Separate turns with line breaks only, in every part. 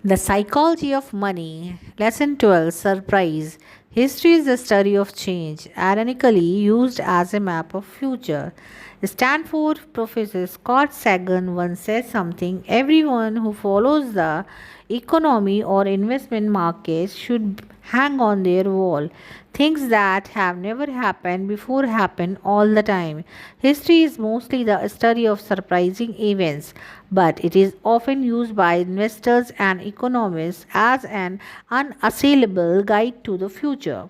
The Psychology of Money, Lesson 12 Surprise. History is the study of change, ironically used as a map of future. Stanford professor Scott Sagan once said something everyone who follows the economy or investment markets should hang on their wall. Things that have never happened before happen all the time. History is mostly the study of surprising events, but it is often used by investors and economists as an unassailable guide to the future.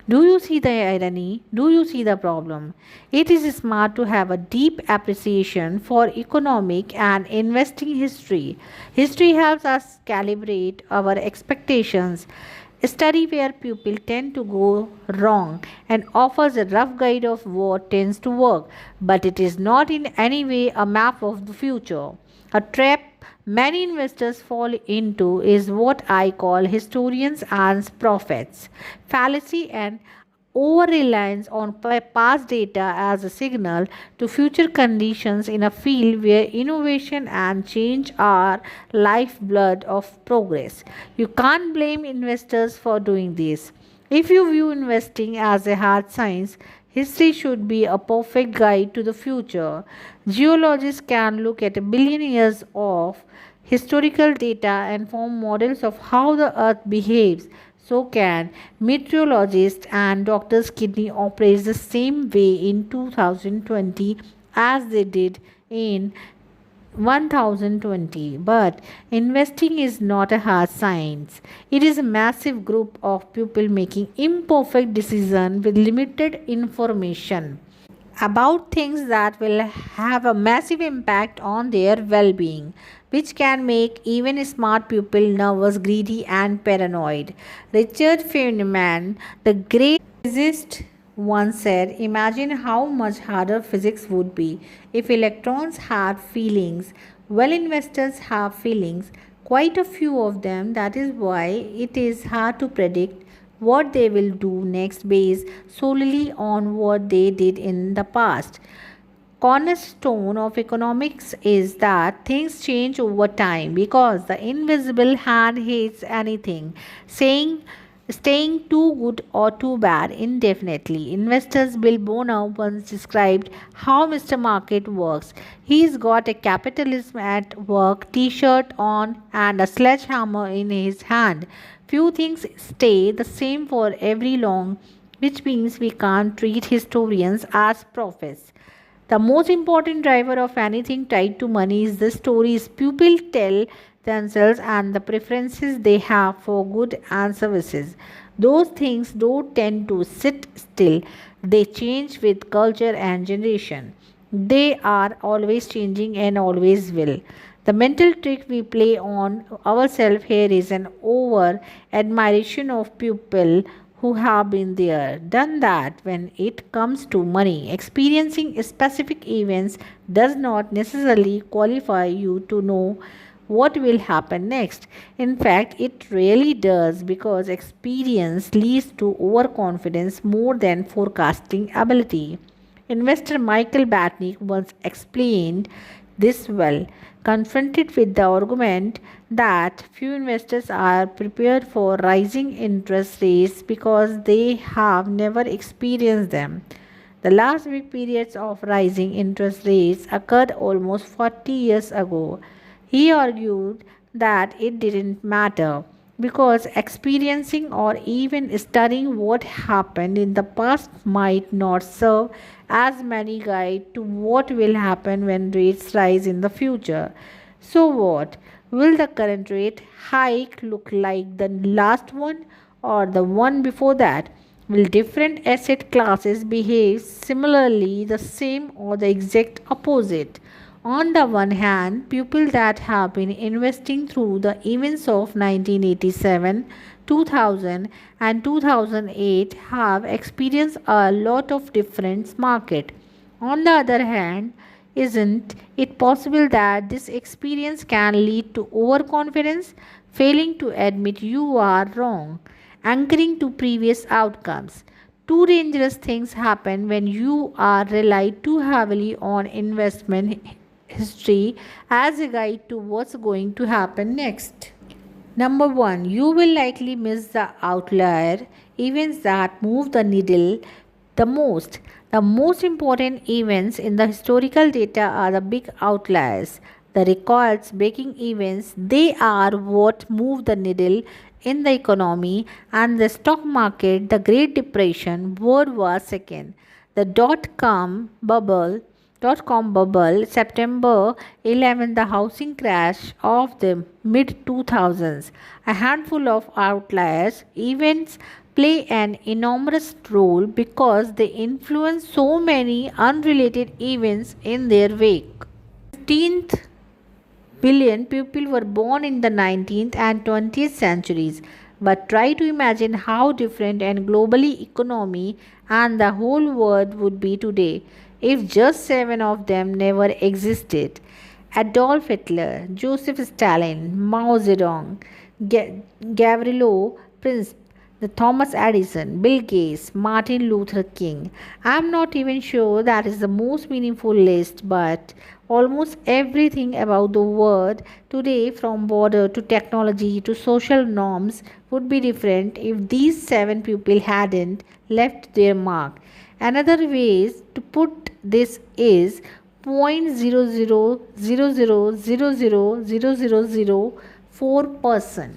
Do you see the irony? Do you see the problem? It is smart to have a deep appreciation for economic and investing history. History helps us calibrate our expectations, study where people tend to go wrong, and offers a rough guide of what tends to work, but it is not in any way a map of the future. A trap many investors fall into is what I call historians and prophets fallacy and over reliance on past data as a signal to future conditions in a field where innovation and change are lifeblood of progress. You can't blame investors for doing this. If you view investing as a hard science, history should be a perfect guide to the future. Geologists can look at a billion years of historical data and form models of how the earth behaves. So can meteorologists and doctors' kidney operates the same way in 2020 as they did in 1020. But investing is not a hard science. It is a massive group of people making imperfect decisions with limited information about things that will have a massive impact on their well being, which can make even smart people nervous, greedy, and paranoid. Richard Feynman, the great physicist, once said, imagine how much harder physics would be if electrons had feelings. Well, investors have feelings, quite a few of them. That is why it is hard to predict what they will do next based solely on what they did in the past. Cornerstone of economics is that things change over time because the invisible hand hates anything saying staying too good or too bad indefinitely. Investors Bill Boner once described how Mr. Market works. He's got a capitalism at work t-shirt on and a sledgehammer in his hand. Few things stay the same for every long, which means we can't treat historians as prophets. The most important driver of anything tied to money is the stories people tell themselves and the preferences they have for goods and services. Those things don't tend to sit still, they change with culture and generation. They are always changing and always will. The mental trick we play on ourselves here is an over admiration of people who have been there, done that. When it comes to money, experiencing specific events does not necessarily qualify you to know what will happen next. In fact, it really does because experience leads to overconfidence more than forecasting ability. Investor Michael Batnick once explained this well, confronted with the argument that few investors are prepared for rising interest rates because they have never experienced them. The last big periods of rising interest rates occurred almost 40 years ago. He argued that it didn't matter because experiencing or even studying what happened in the past might not serve as many guide to what will happen when rates rise in the future. So what? Will the current rate hike look like the last one or the one before that? Will different asset classes behave similarly the same or the exact opposite? On the one hand, people that have been investing through the events of 1987, 2000, and 2008 have experienced a lot of different market. On the other hand, isn't it possible that this experience can lead to overconfidence, failing to admit you are wrong, anchoring to previous outcomes? Two dangerous things happen when you are relied too heavily on investment history as a guide to what's going to happen next. Number one, you will likely miss the outlier events that move the needle the most. The most important events in the historical data are the big outliers, the records breaking events. They are what move the needle in the economy and the stock market, the Great Depression, World War II, the dot com bubble, September 11, the housing crash of the mid 2000s. A handful of outliers events play an enormous role because they influence so many unrelated events in their wake. 15th billion people were born in the 19th and 20th centuries. But try to imagine how different and globally economy and the whole world would be today if just seven of them never existed. Adolf Hitler, Joseph Stalin, Mao Zedong, Gavrilo Princip, the Thomas Edison, Bill Gates, Martin Luther King. I'm not even sure that is the most meaningful list, but almost everything about the world today, from border to technology to social norms, would be different if these seven people hadn't left their mark. Another way to put this is 0.00000004%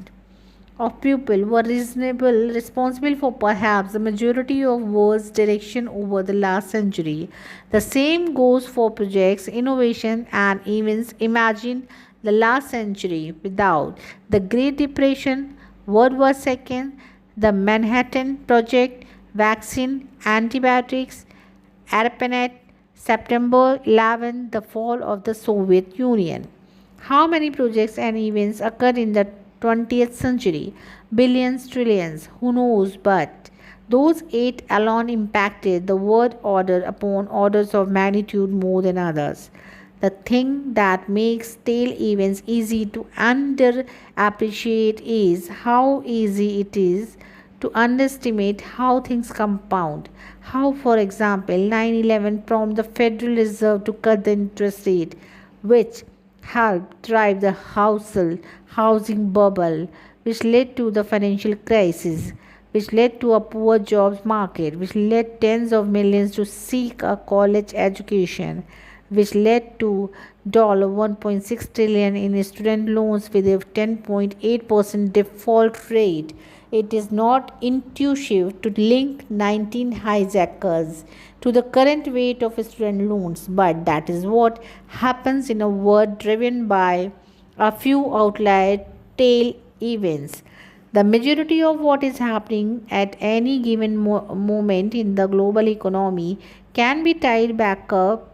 of people were reasonable responsible for perhaps the majority of world's direction over the last century. The same goes for projects, innovation, and events. Imagine the last century without the Great Depression, World War II, the Manhattan Project, vaccine, antibiotics, ARPANET, September 11, the fall of the Soviet Union. How many projects and events occurred in the 20th century? Billions, trillions, who knows? But those eight alone impacted the world order upon orders of magnitude more than others. The thing that makes tail events easy to underappreciate is how easy it is to underestimate how things compound. How, for example, 9/11 prompted the Federal Reserve to cut the interest rate, which helped drive the housing bubble, which led to the financial crisis, which led to a poor jobs market, which led tens of millions to seek a college education, which led to $1.6 trillion in student loans with a 10.8% default rate. It is not intuitive to link 19 hijackers to the current weight of student loans, but that is what happens in a world driven by a few outlier tail events. The majority of what is happening at any given moment in the global economy can be tied back up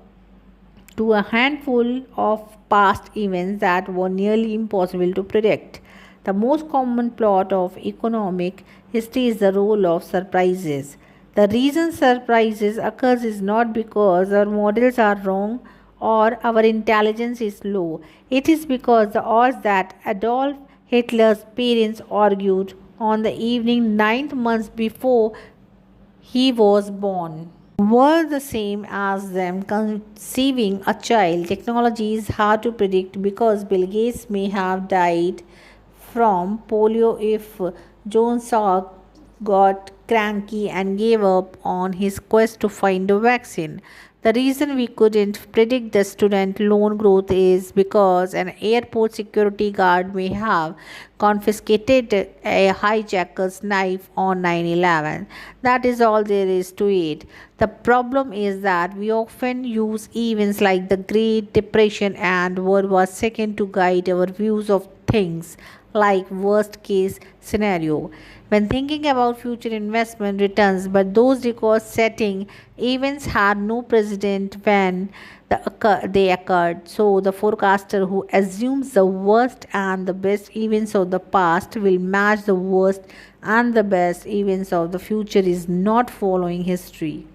to a handful of past events that were nearly impossible to predict. The most common plot of economic history is the role of surprises. The reason surprises occurs is not because our models are wrong or our intelligence is low. It is because the odds that Adolf Hitler's parents argued on the evening 9 months before he was born were the same as them conceiving a child. Technology is hard to predict because Bill Gates may have died from polio if John Salk got cranky and gave up on his quest to find a vaccine. The reason we couldn't predict the student loan growth is because an airport security guard may have confiscated a hijacker's knife on 9/11. That is all there is to it. The problem is that we often use events like the Great Depression and World War II to guide our views of things like worst case scenario when thinking about future investment returns, but those record setting events had no precedent when they occurred. So the forecaster who assumes the worst and the best events of the past will match the worst and the best events of the future is not following history.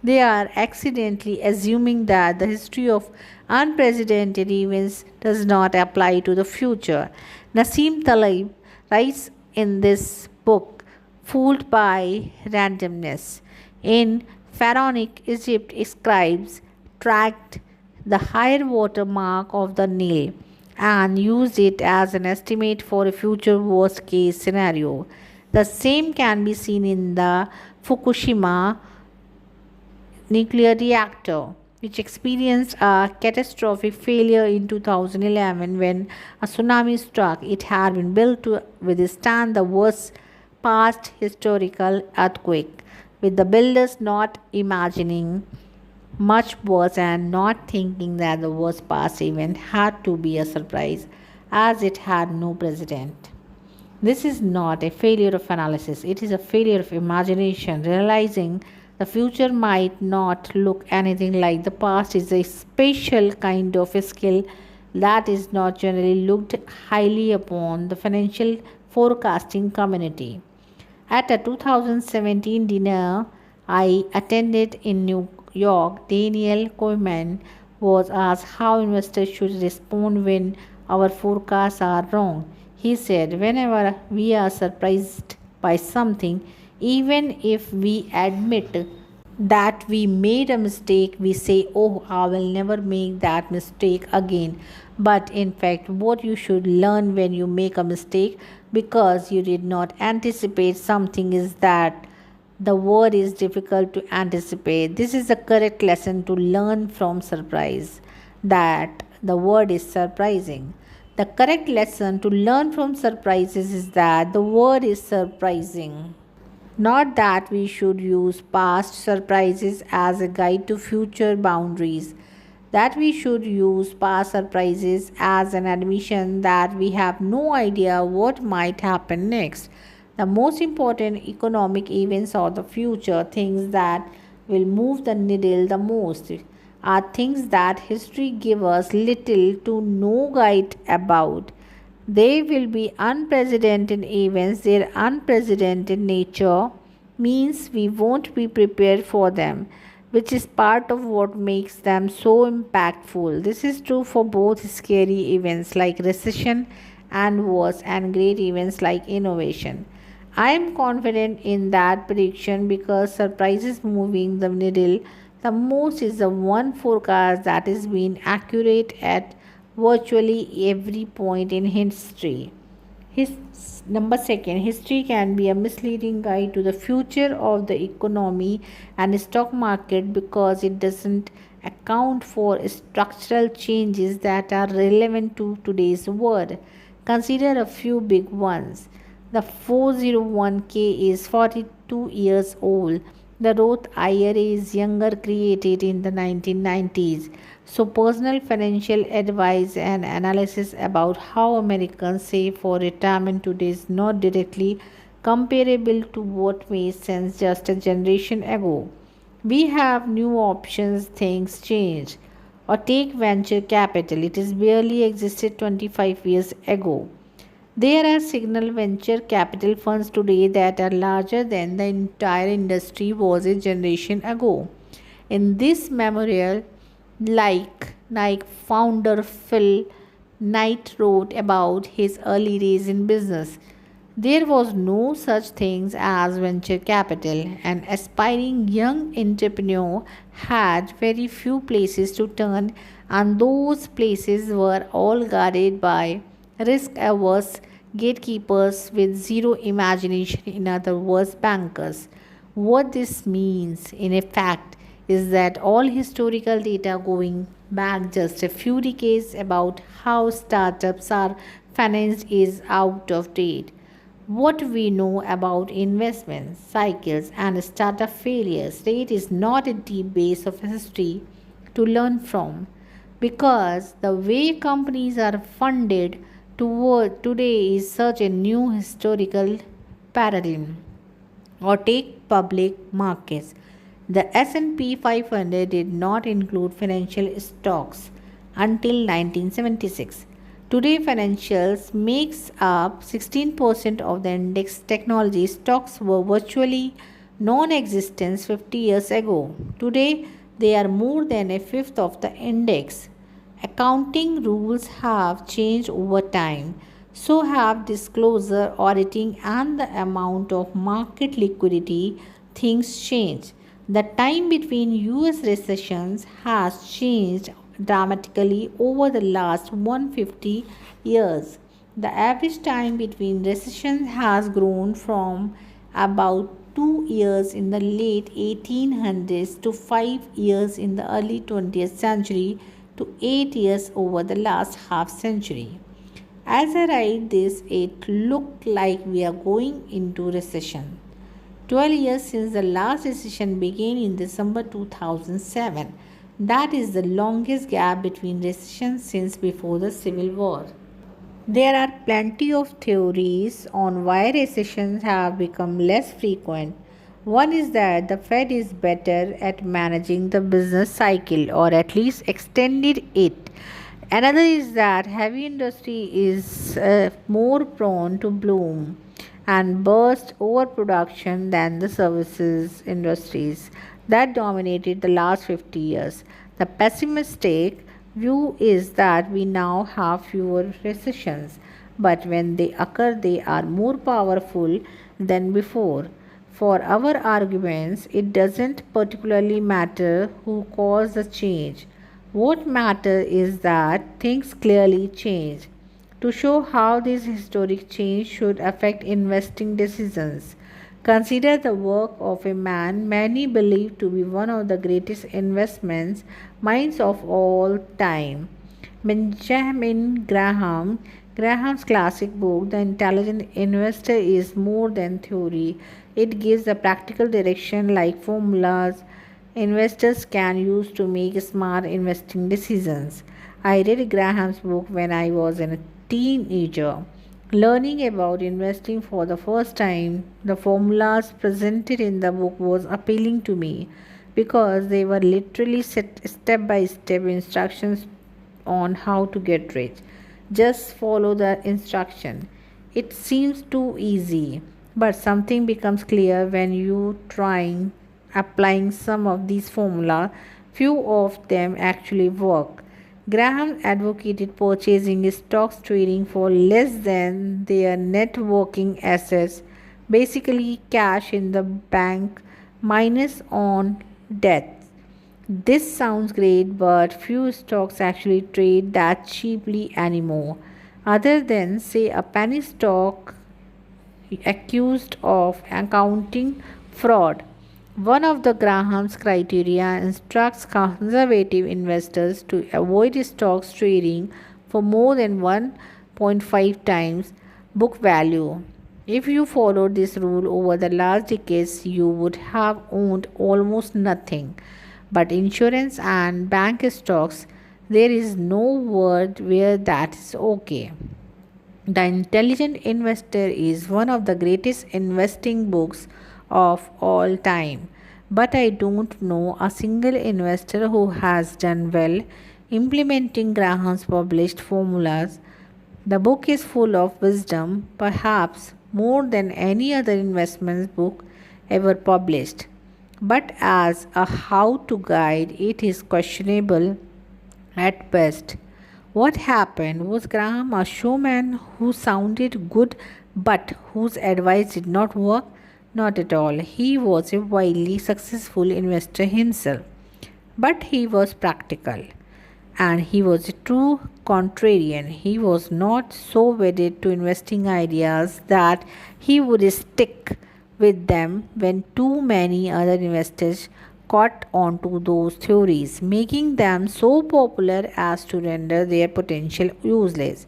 They are accidentally assuming that the history of unprecedented events does not apply to the future. Nassim Taleb writes in this book, Fooled by Randomness. In Pharaonic Egypt, scribes tracked the higher water mark of the Nile and used it as an estimate for a future worst case scenario. The same can be seen in the Fukushima nuclear reactor, which experienced a catastrophic failure in 2011 when a tsunami struck. It had been built to withstand the worst past historical earthquake, with the builders not imagining much worse and not thinking that the worst past event had to be a surprise as it had no precedent. This is not a failure of analysis, it is a failure of imagination. Realizing the future might not look anything like the past is a special kind of a skill that is not generally looked highly upon the financial forecasting community. At a 2017 dinner I attended in New York, Daniel Goleman was asked how investors should respond when our forecasts are wrong. He said, whenever we are surprised by something, even if we admit that we made a mistake, we say, oh, I will never make that mistake again. But in fact, what you should learn when you make a mistake because you did not anticipate something is that the word is difficult to anticipate. This is the correct lesson to learn from surprise, that the word is surprising. The correct lesson to learn from surprises is that the word is surprising. Not that we should use past surprises as a guide to future boundaries, that we should use past surprises as an admission that we have no idea what might happen next. The most important economic events of the future, things that will move the needle the most, are things that history gives us little to no guide about. They will be unprecedented events. Their unprecedented nature means we won't be prepared for them, which is part of what makes them so impactful. This is true for both scary events like recession and wars and great events like innovation. I am confident in that prediction because surprises moving the needle the most is the one forecast that has been accurate at virtually every point in history. His number second, history can be a misleading guide to the future of the economy and stock market because it doesn't account for structural changes that are relevant to today's world. Consider a few big ones. The 401k is 42 years old. The Roth IRA is younger, created in the 1990s. So, personal financial advice and analysis about how Americans save for retirement today is not directly comparable to what made sense just a generation ago. We have new options, things change. Or take venture capital, it is barely existed 25 years ago. There are signal venture capital funds today that are larger than the entire industry was a generation ago. In this memorial, like Nike founder Phil Knight wrote about his early days in business, there was no such thing as venture capital. An aspiring young entrepreneur had very few places to turn, and those places were all guarded by risk averse gatekeepers with zero imagination, in other words, bankers. What this means, in effect, is that all historical data going back just a few decades about how startups are financed is out of date. What we know about investment cycles and startup failures rate is not a deep base of history to learn from, because the way companies are funded toward today is such a new historical paradigm. Or take public markets. The S&P 500 did not include financial stocks until 1976. Today, financials makes up 16% of the index. Technology stocks were virtually non-existent 50 years ago. Today, they are more than a fifth of the index. Accounting rules have changed over time. So have disclosure, auditing, and the amount of market liquidity. Things change. The time between US recessions has changed dramatically over the last 150 years. The average time between recessions has grown from about 2 years in the late 1800s to 5 years in the early 20th century to 8 years over the last half century. As I write this, it looked like we are going into recession. 12 years since the last recession began in December 2007. That is the longest gap between recessions since before the Civil War. There are plenty of theories on why recessions have become less frequent. One is that the Fed is better at managing the business cycle or at least extended it. Another is that heavy industry is more prone to bloom and burst overproduction than the services industries that dominated the last 50 years. The pessimistic view is that we now have fewer recessions, but when they occur, they are more powerful than before. For our arguments, it doesn't particularly matter who caused the change. What matters is that things clearly change. To show how this historic change should affect investing decisions, consider the work of a man many believe to be one of the greatest investments minds of all time. Benjamin Graham. Graham's classic book, The Intelligent Investor, is more than theory. It gives a practical direction like formulas investors can use to make smart investing decisions. I read Graham's book when I was a teenager. Learning about investing for the first time, the formulas presented in the book was appealing to me because they were literally step by step instructions on how to get rich. Just follow the instruction. It seems too easy, but something becomes clear when you trying applying some of these formula. Few of them actually work. Graham advocated purchasing stocks trading for less than their net working assets, basically cash in the bank minus on debt. This sounds great, but few stocks actually trade that cheaply anymore, other than, say, a penny stock accused of accounting fraud. One of the Graham's criteria instructs conservative investors to avoid stocks trading for more than 1.5 times book value. If you followed this rule over the last decades, you would have owned almost nothing but insurance and bank stocks. There is no world where that is okay. The Intelligent Investor is one of the greatest investing books of all time, but I don't know a single investor who has done well implementing Graham's published formulas. The book is full of wisdom, perhaps more than any other investment book ever published. But as a how to guide, it is questionable at best. What happened? Was Graham a showman who sounded good but whose advice did not work? Not at all. He was a wildly successful investor himself, but he was practical and he was a true contrarian. He was not so wedded to investing ideas that he would stick with them when too many other investors caught onto those theories, making them so popular as to render their potential useless.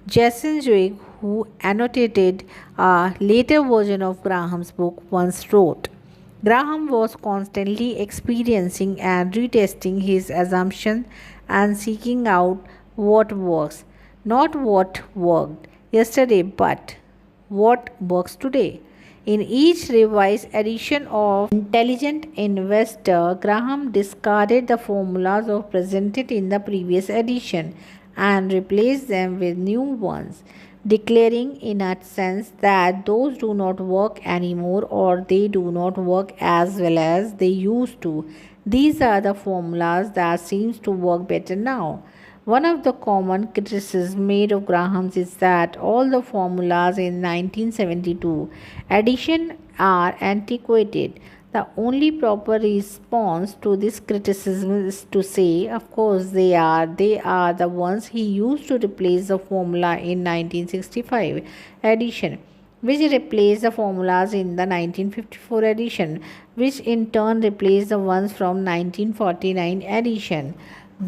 Jason Zweig, who annotated a later version of Graham's book, once wrote, Graham was constantly experiencing and retesting his assumptions and seeking out what works, not what worked yesterday, but what works today. In each revised edition of Intelligent Investor, Graham discarded the formulas of presented in the previous edition and replaced them with new ones, declaring in a sense that those do not work anymore or they do not work as well as they used to. These are the formulas that seems to work better now. One of the common criticisms made of Graham's is that all the formulas in 1972 edition are antiquated. The only proper response to this criticism is to say, of course, they are the ones he used to replace the formula in 1965 edition, which replaced the formulas in the 1954 edition, which in turn replaced the ones from 1949 edition,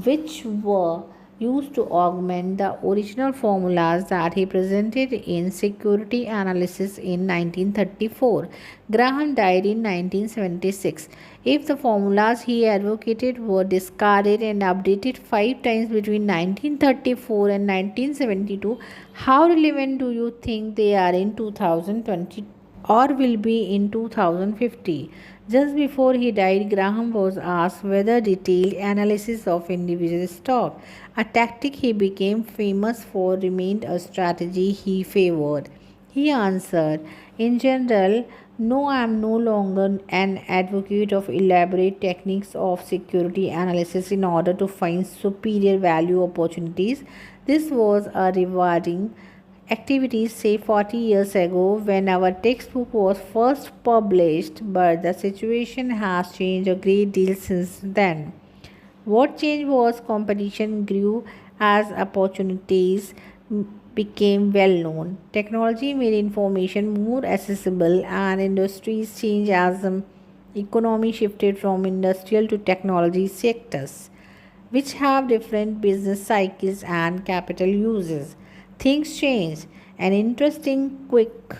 which were used to augment the original formulas that he presented in security analysis in 1934. Graham died in 1976. If the formulas he advocated were discarded and updated 5 times between 1934 and 1972, how relevant do you think they are in 2020 or will be in 2050? Just before he died, Graham was asked whether detailed analysis of individual stock, a tactic he became famous for, remained a strategy he favored. He answered, in general, no, I am no longer an advocate of elaborate techniques of security analysis in order to find superior value opportunities. This was a rewarding activities say 40 years ago when our textbook was first published, but the situation has changed a great deal since then. What changed was competition grew as opportunities became well known. Technology made information more accessible, and industries changed as the economy shifted from industrial to technology sectors, which have different business cycles and capital uses. Things change. An interesting quick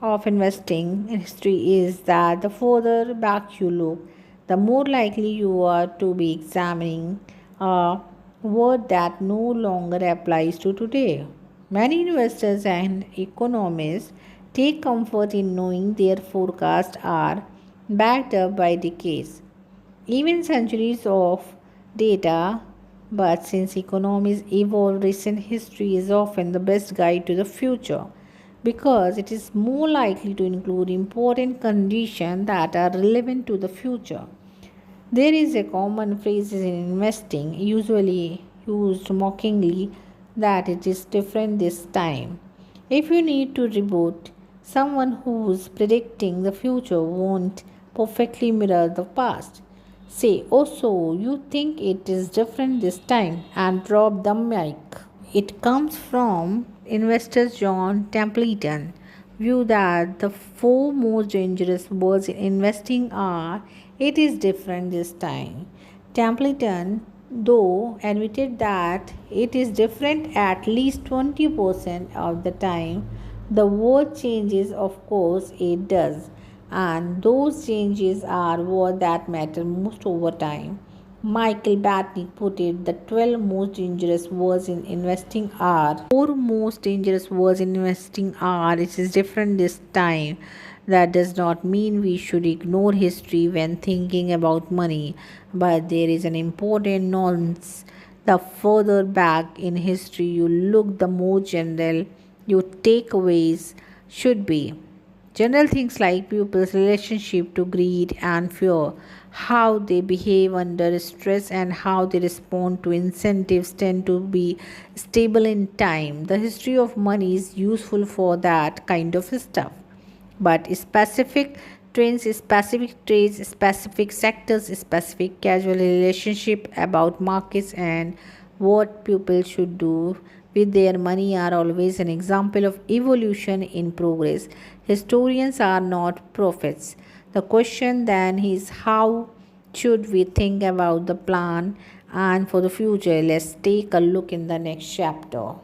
of investing in history is that the further back you look, the more likely you are to be examining a word that no longer applies to today. Many investors and economists take comfort in knowing their forecasts are backed up by decades, even centuries of data. But since economies evolve, recent history is often the best guide to the future because it is more likely to include important conditions that are relevant to the future. There is a common phrase in investing, usually used mockingly, that it is different this time. If you need to reboot, someone who's predicting the future won't perfectly mirror the past. Say, oh, so you think it is different this time, and drop the mic. It comes from investor John Templeton. View that the four most dangerous words in investing are it is different this time. Templeton, though, admitted that it is different at least 20% of the time. The word changes, of course, it does, and those changes are what that matter most over time. Michael Batnick put it, the 12 most dangerous words in investing are four most dangerous words in investing are it is different this time. That does not mean we should ignore history when thinking about money, but there is an important nuance. The further back in history you look, the more general your takeaways should be. General things like pupils' relationship to greed and fear, how they behave under stress, and how they respond to incentives tend to be stable in time. The history of money is useful for that kind of stuff. But specific trends, specific trades, specific sectors, specific casual relationship about markets and what people should do with their money are always an example of evolution in progress. Historians are not prophets. The question then is how should we think about the plan and for the future? Let's take a look in the next chapter.